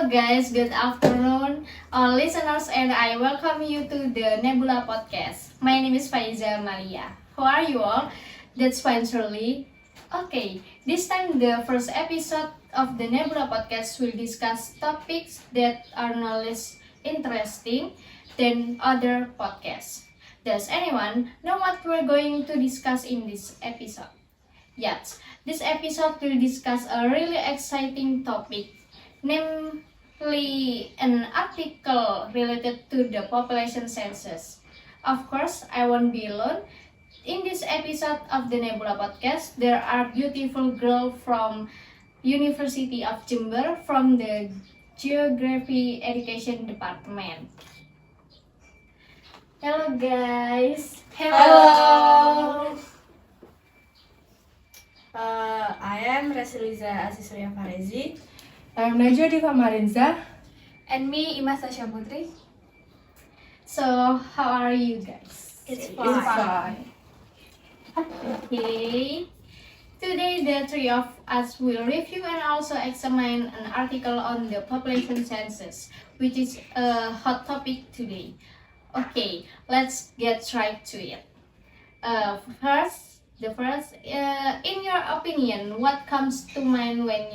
guys, good afternoon, all listeners, and I welcome you to the Nebula Podcast. My name is Faiza Maria. How are you all? That's fine, Shirley. Okay, this time the first episode of the Nebula Podcast will discuss topics that are no less interesting than other podcasts. Does anyone know what we're going to discuss in this episode? Yes, this episode will discuss a really exciting topic, namely an article related to the population census. Of course, I won't be alone. In this episode of the Nebula Podcast, there are beautiful girls from University of Jember from the Geography Education Department. Hello guys. Hello. I am Rasiliza Asisriya Farezi. I'm Najwa Diva Marenza. And me, Ima Sasha Putri. So, how are you guys? It's It's fine. Okay. Today, the three of us will review and also examine an article on the population census, which is a hot topic today. Okay, let's get right to it. In your opinion, what comes to mind when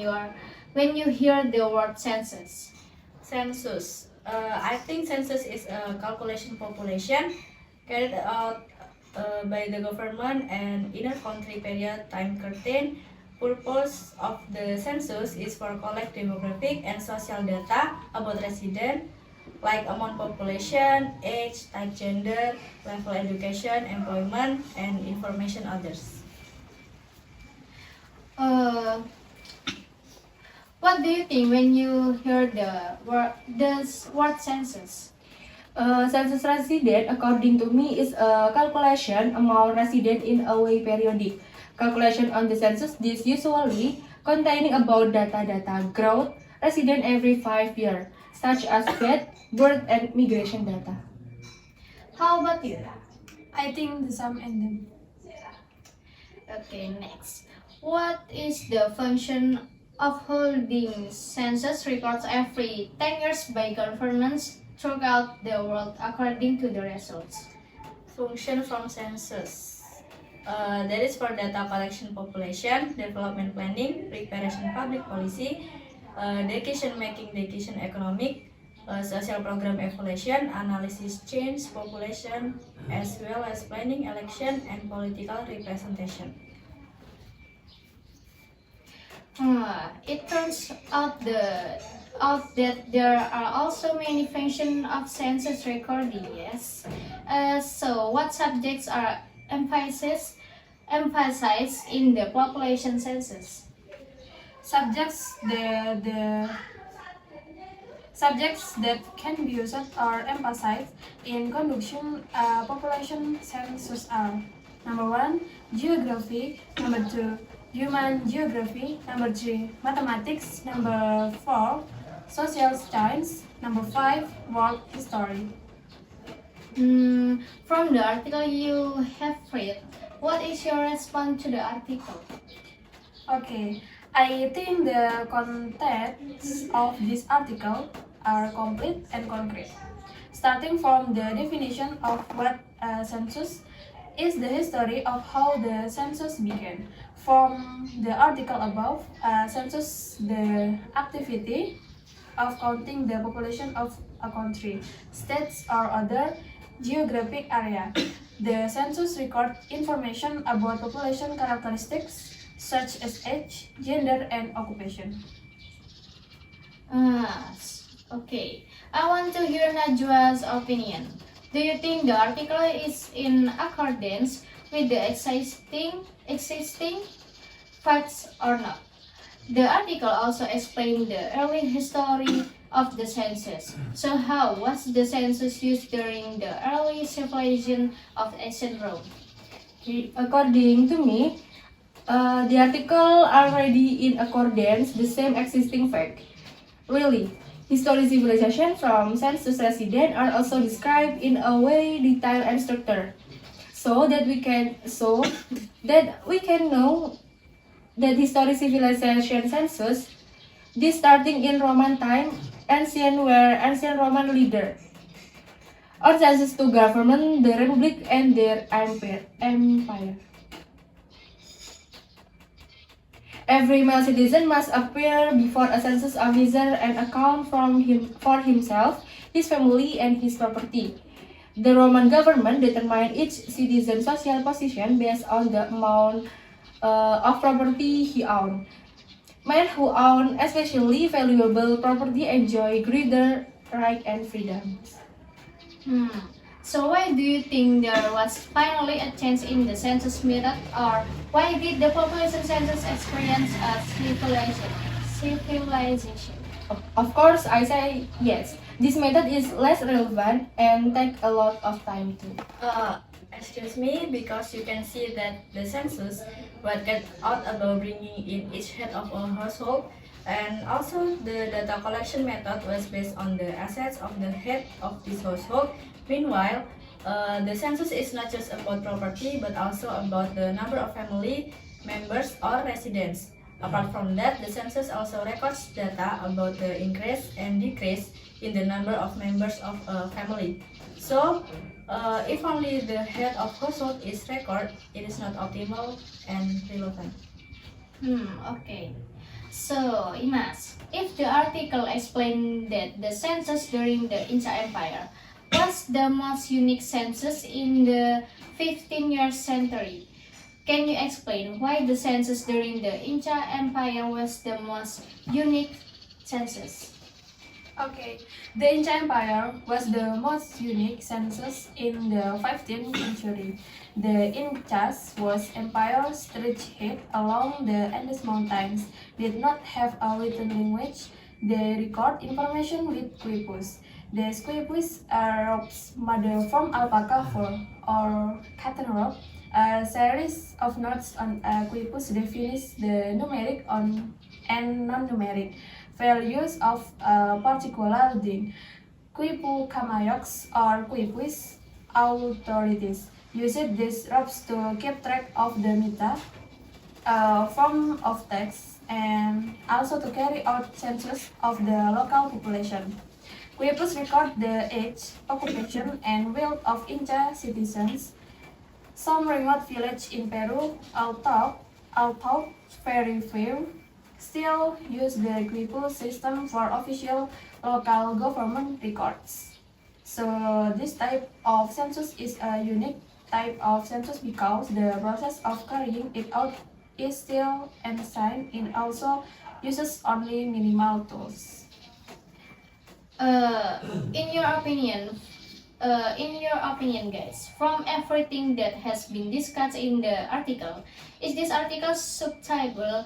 you hear the word census? Census. I think census is a calculation population carried out by the government and in a country period time curtain. Purpose of the census is for collect demographic and social data about resident like amount population, age, type gender, level education, employment, and information others. What do you think when you hear the word census? Census resident, according to me, is a calculation among resident in a way periodic. Calculation on the census is usually containing about data growth resident every 5 years, such as death, birth, and migration data. How about you? I think the sum and them. Okay, next. What is the function of holding census records every 10 years by governments throughout the world according to the results? Function from census. That is for data collection, population, development planning, preparation public policy, decision making, decision economic, social program evaluation, analysis change, population, as well as planning, election, and political representation. It turns out that there are also many functions of census recording. Yes. So, what subjects are emphasized in the population census? Subjects that can be used or emphasized in conducting a population census are: number 1, geography; number 2, human geography; number 3, mathematics; number 4, social science; number 5, world history. From the article you have read, what is your response to the article? Okay, I think the contents of this article are complete and concrete. Starting from the definition of what a census is, the history of how the census began. From the article above, census the activity of counting the population of a country, states or other geographic area. The census records information about population characteristics such as age, gender, and occupation. Okay. I want to hear Najwa's opinion. Do you think the article is in accordance with the existing facts or not? The article also explained the early history of the census. So how was the census used during the early civilization of ancient Rome? According to me, the article already in accordance the same existing fact. Really, historic civilization from census resident are also described in a way detailed and structured, so that we can know that historic civilization census, this starting in Roman time ancient Roman leader, or census to govern the republic and their empire. Every male citizen must appear before a census officer and account for himself, his family, and his property. The Roman government determined each citizen's social position based on the amount of property he owned. Men who own especially valuable property enjoy greater rights and freedoms. So why do you think there was finally a change in the census method, or why did the population census experience a civilization? Of course, I say yes. This method is less relevant and take a lot of time too. Excuse me, because you can see that the census what get out about bringing in each head of a household, and also the data collection method was based on the assets of the head of this household. Meanwhile, the census is not just about property but also about the number of family members or residents. Apart from that, the census also records data about the increase and decrease in the number of members of a family. So, if only the head of household is recorded, it is not optimal and relevant. Okay. So, Imas, if the article explained that the census during the Inca Empire was the most unique census in the 15th century, can you explain why the census during the Inca Empire was the most unique census? Okay, the Inca Empire was the most unique census in the 15th century. The Incas was empire stretched along the Andes Mountains, did not have a written language. They record information with quipus. The quipus are ropes made from alpaca fur or cotton rope. A series of notes on a quipus defines the numeric and non-numeric values of a particular thing. Quipu Kamayoks or quipus authorities used these ropes to keep track of the meta form of text and also to carry out census of the local population. Quipus record the age, occupation, and wealth of Inca citizens. Some remote villages in Peru, although very few, still use the Quipus system for official local government records. So this type of census is a unique type of census because the process of carrying it out is still ancient and also uses only minimal tools. In your opinion, guys, from everything that has been discussed in the article, is this article suitable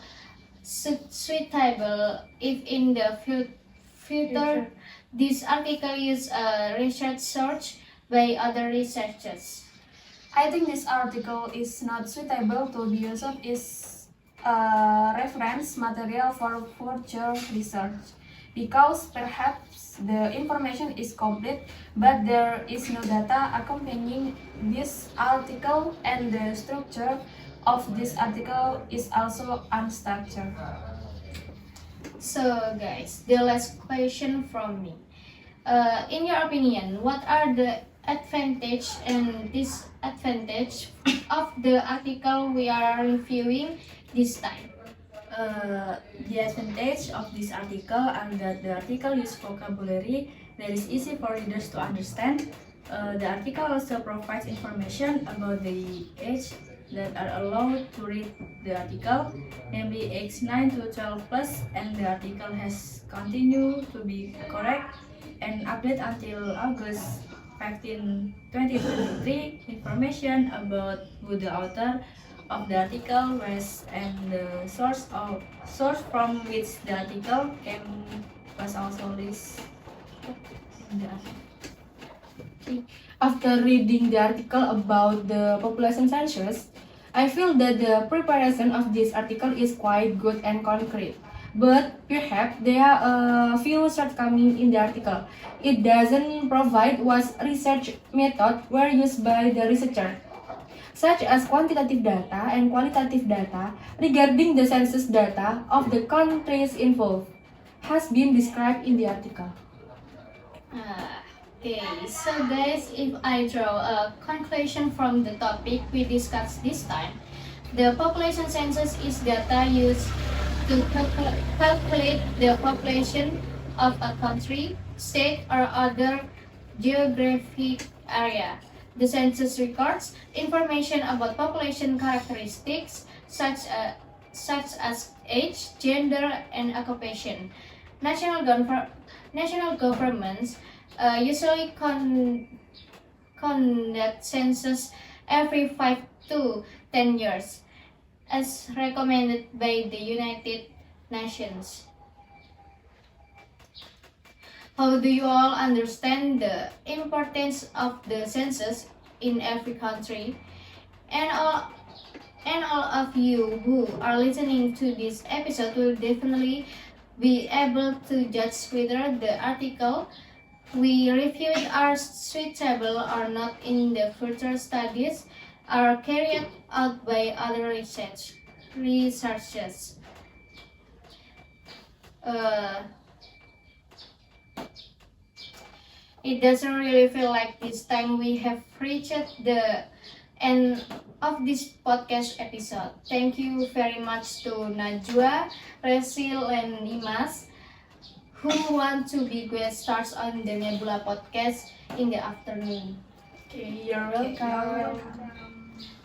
if in the future this article is a research search by other researchers? I think this article is not suitable to be used as reference material for future research because perhaps the information is complete but there is no data accompanying this article and the structure of this article is also unstructured. So, guys, the last question from me. In your opinion, what are the advantage and disadvantage of the article we are reviewing this time? The advantage of this article are that the article uses vocabulary that is easy for readers to understand. The article also provides information about the age that are allowed to read the article, namely age 9 to 12 plus, and the article has continued to be correct and updated until August 15, 2023. Information about who the author of the article was and the source from which the article came was also listed in the article. After reading the article about the population census, I feel that the preparation of this article is quite good and concrete. But perhaps there are a few shortcomings in the article. It doesn't provide what research methods were used by the researcher, such as quantitative data and qualitative data regarding the census data of the countries involved. has been described in the article. Okay, so guys, if I draw a conclusion from the topic we discussed this time, the population census is data used to calculate the population of a country, state, or other geographic area. The census records information about population characteristics such as age, gender, and occupation. National governments usually conduct census every 5 to 10 years, as recommended by the United Nations. How do you all understand the importance of the census in every country? And all of you who are listening to this episode will definitely be able to judge whether the article we reviewed are suitable or not in the further studies are carried out by other researchers. It doesn't really feel like this time we have reached the end of this podcast episode. Thank you very much to Najwa, Resil, and Dimas who want to be guest stars on the Nebula podcast in the afternoon. Okay, You're welcome.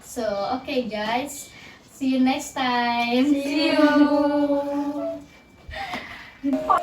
So, okay guys, see you next time. See you.